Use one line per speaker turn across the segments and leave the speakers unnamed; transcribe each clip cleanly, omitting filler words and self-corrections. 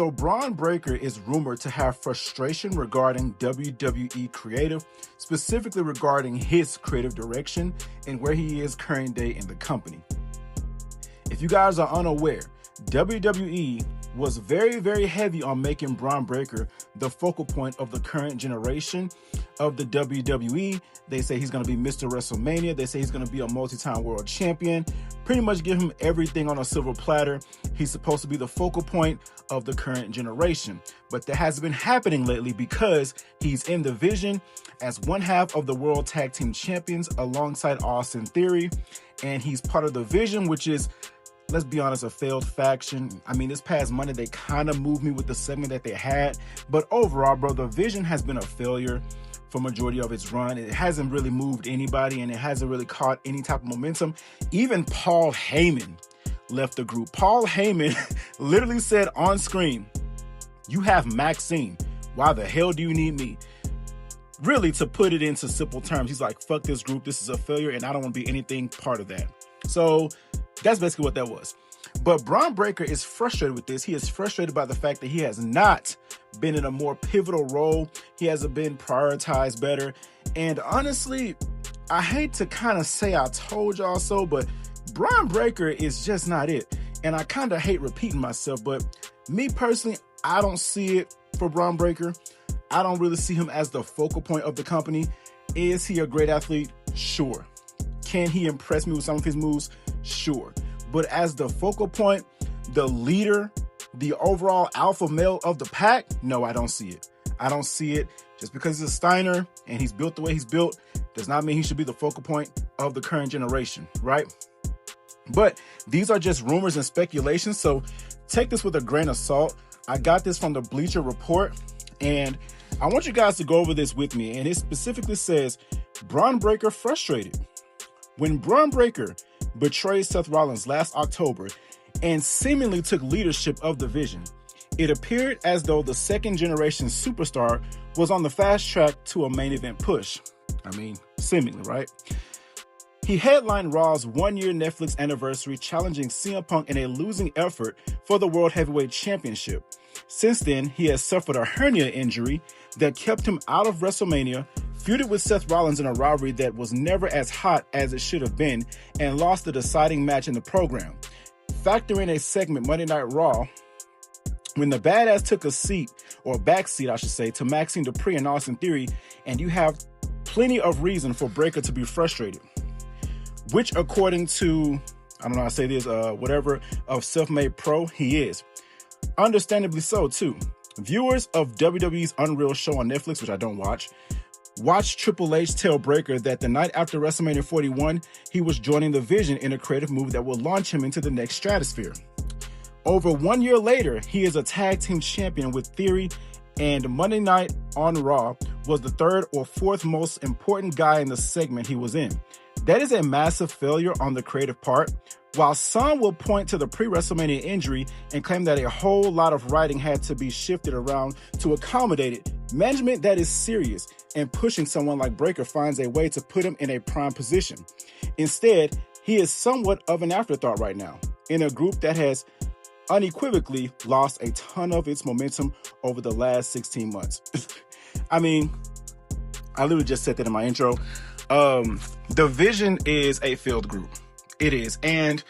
So Bron Breakker is rumored to have frustration regarding WWE creative, specifically regarding his creative direction and where he is current day in the company. If you guys are unaware, WWE was very, very heavy on making Bron Breakker the focal point of the current generation of the WWE. They say he's going to be Mr. WrestleMania. They say he's going to be a multi-time world champion. Pretty much give him everything on a silver platter. He's supposed to be the focal point of the current generation. But that hasn't been happening lately because he's in the vision as one half of the World Tag Team Champions alongside Austin Theory. And he's part of the vision, which is, let's be honest, a failed faction. I mean, this past Monday, they kind of moved me with the segment that they had. But overall, bro, the vision has been a failure for majority of its run. It hasn't really moved anybody, and it hasn't really caught any type of momentum. Even Paul Heyman left the group. Paul Heyman literally said on screen, "You have Maxxine. Why the hell do you need me?" Really, to put it into simple terms, he's like, fuck this group. This is a failure, and I don't want to be anything part of that. So that's basically what that was. But Bron Breakker is frustrated with this. He is frustrated by the fact that he has not been in a more pivotal role. He hasn't been prioritized better. And honestly, I hate to kind of say I told y'all so, but Bron Breakker is just not it. And I kind of hate repeating myself, but me personally, I don't see it for Bron Breakker. I don't really see him as the focal point of the company. Is he a great athlete? Sure. Can he impress me with some of his moves? Sure. But as the focal point, the leader, the overall alpha male of the pack, no, I don't see it. I don't see it. Just because he's a Steiner and he's built the way he's built does not mean he should be the focal point of the current generation, right? But these are just rumors and speculations, so take this with a grain of salt. I got this from the Bleacher Report, and I want you guys to go over this with me. And it specifically says, Bron Breakker frustrated. When Bron Breakker betrayed Seth Rollins last October and seemingly took leadership of the vision, it appeared as though the second generation superstar was on the fast track to a main event push. I mean, seemingly, right? He headlined Raw's one-year Netflix anniversary, challenging CM Punk in a losing effort for the World Heavyweight Championship. Since then, he has suffered a hernia injury that kept him out of WrestleMania, feuded with Seth Rollins in a rivalry that was never as hot as it should have been, and lost the deciding match in the program. Factor in a segment Monday Night Raw when the badass took a seat, or backseat I should say, to Maxxine Dupri and Austin Theory, and you have plenty of reason for Breakker to be frustrated. Which according to, I don't know how to say this, whatever, of Self-Made Pro, he is. Understandably so, too. Viewers of WWE's Unreal show on Netflix, which I don't watched Triple H tell Breakker that the night after WrestleMania 41, he was joining the Vision in a creative move that will launch him into the next stratosphere. Over 1 year later, he is a tag team champion with Theory, and Monday Night on Raw was the third or fourth most important guy in the segment he was in. That is a massive failure on the creative part. While some will point to the pre-WrestleMania injury and claim that a whole lot of writing had to be shifted around to accommodate it, management that is serious and pushing someone like Breakker finds a way to put him in a prime position. Instead, he is somewhat of an afterthought right now, in a group that has unequivocally lost a ton of its momentum over the last 16 months. I mean, I literally just said that in my intro. The Vision is a failed group. It is. And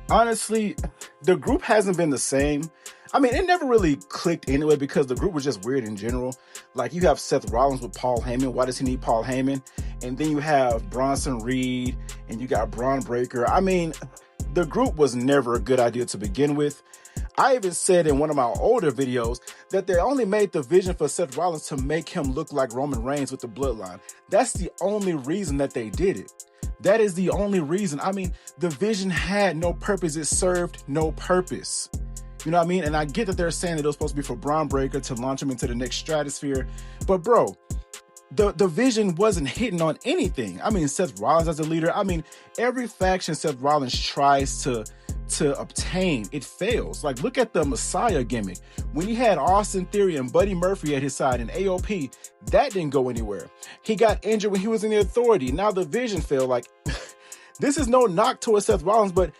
honestly, the group hasn't been the same. I mean, it never really clicked anyway because the group was just weird in general. Like, you have Seth Rollins with Paul Heyman. Why does he need Paul Heyman? And then you have Bronson Reed and you got Bron Breakker. I mean, the group was never a good idea to begin with. I even said in one of my older videos that they only made the Vision for Seth Rollins to make him look like Roman Reigns with the bloodline. That's the only reason that they did it. That is the only reason. I mean, the Vision had no purpose. It served no purpose. You know what I mean? And I get that they're saying that it was supposed to be for Bron Breakker to launch him into the next stratosphere. But bro, the Vision wasn't hitting on anything. I mean, Seth Rollins as a leader. I mean, every faction Seth Rollins tries to obtain, it fails. Like, look at the Messiah gimmick. When he had Austin Theory and Buddy Murphy at his side and AOP, that didn't go anywhere. He got injured when he was in the Authority. Now the Vision failed. Like, this is no knock towards Seth Rollins, but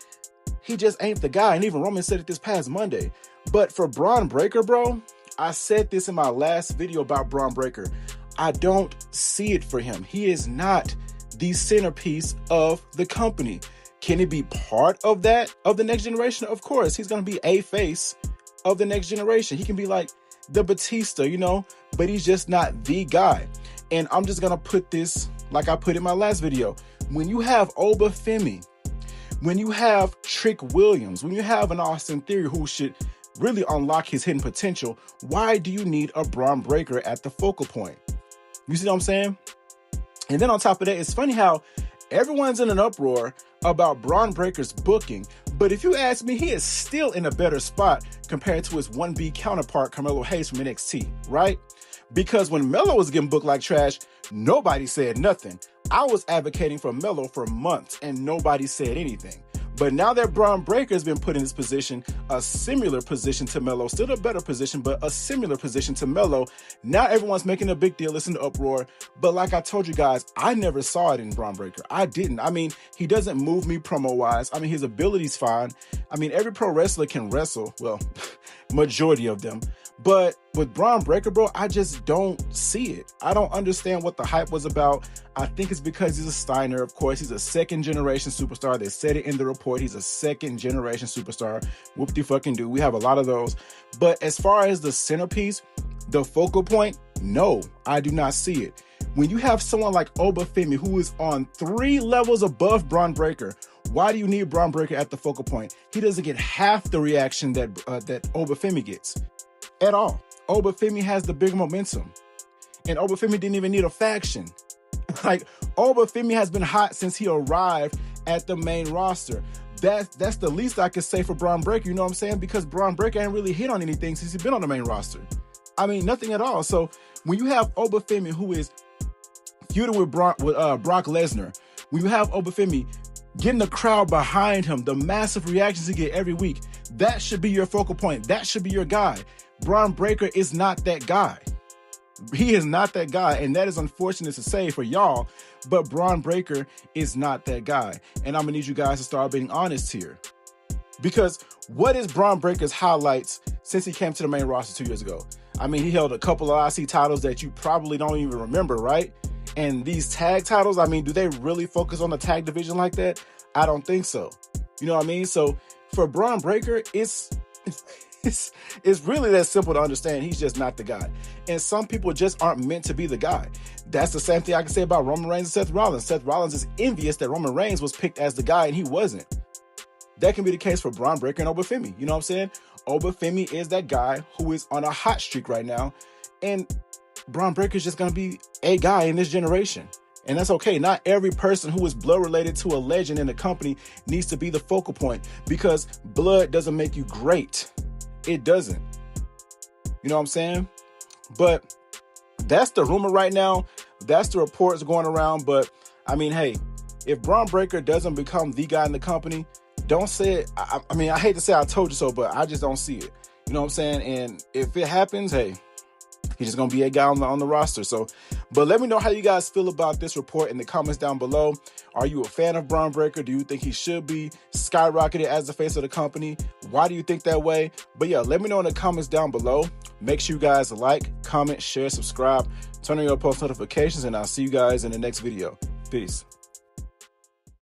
he just ain't the guy. And even Roman said it this past Monday. But for Bron Breakker, bro, I said this in my last video about Bron Breakker. I don't see it for him. He is not the centerpiece of the company. Can he be part of that, of the next generation? Of course, he's going to be a face of the next generation. He can be like the Batista, you know, but he's just not the guy. And I'm just going to put this like I put in my last video. When you have Obafemi, when you have Trick Williams, when you have an Austin Theory who should really unlock his hidden potential, why do you need a Bron Breakker at the focal point? You see what I'm saying? And then on top of that, it's funny how everyone's in an uproar about Bron Breakker's booking, but if you ask me, he is still in a better spot compared to his 1B counterpart, Carmelo Hayes from NXT, right? Because when Melo was getting booked like trash, nobody said nothing. I was advocating for Melo for months and nobody said anything. But now that Bron Breakker has been put in this position, a similar position to Melo, still a better position, but a similar position to Melo, now everyone's making a big deal. It's an uproar. But like I told you guys, I never saw it in Bron Breakker. I didn't. I mean, he doesn't move me promo-wise. I mean, his ability's fine. I mean, every pro wrestler can wrestle. Well, majority of them. But with Bron Breakker, bro, I just don't see it. I don't understand what the hype was about. I think it's because he's a Steiner. Of course, he's a second-generation superstar. They said it in the report. He's a second-generation superstar. Whoop-de-fucking-do. We have a lot of those. But as far as the centerpiece, the focal point, no, I do not see it. When you have someone like Obafemi, who is on 3 levels above Bron Breakker, why do you need Bron Breakker at the focal point? He doesn't get half the reaction that Obafemi gets. At all. Obafemi has the big momentum. And Obafemi didn't even need a faction. Like, Obafemi has been hot since he arrived at the main roster. That's the least I could say for Bron Breakker, you know what I'm saying? Because Bron Breakker ain't really hit on anything since he's been on the main roster. I mean, nothing at all. So when you have Obafemi, who is feuding with Brock Lesnar, when you have Obafemi getting the crowd behind him, the massive reactions he get every week, that should be your focal point. That should be your guy. Bron Breakker is not that guy. He is not that guy, and that is unfortunate to say for y'all, but Bron Breakker is not that guy. And I'm going to need you guys to start being honest here. Because what is Bron Breakker's highlights since he came to the main roster 2 years ago? I mean, he held a couple of IC titles that you probably don't even remember, right? And these tag titles, I mean, do they really focus on the tag division like that? I don't think so. You know what I mean? So for Bron Breakker, it's really that simple to understand. He's just not the guy. And some people just aren't meant to be the guy. That's the same thing I can say about Roman Reigns and Seth Rollins. Seth Rollins is envious that Roman Reigns was picked as the guy and he wasn't. That can be the case for Bron Breakker and Obafemi. You know what I'm saying? Obafemi is that guy who is on a hot streak right now. And Bron Breakker is just going to be a guy in this generation. And that's okay. Not every person who is blood related to a legend in the company needs to be the focal point, because blood doesn't make you great. It doesn't. You know what I'm saying? But that's the rumor right now. That's the reports going around. But I mean, hey, if Bron Breakker doesn't become the guy in the company, don't say it. I mean, I hate to say I told you so, but I just don't see it. You know what I'm saying? And if it happens, hey, he's just going to be a guy on the roster. So, but let me know how you guys feel about this report in the comments down below. Are you a fan of Bron Breakker? Do you think he should be skyrocketed as the face of the company? Why do you think that way? But yeah, let me know in the comments down below. Make sure you guys like, comment, share, subscribe, turn on your post notifications, and I'll see you guys in the next video. Peace.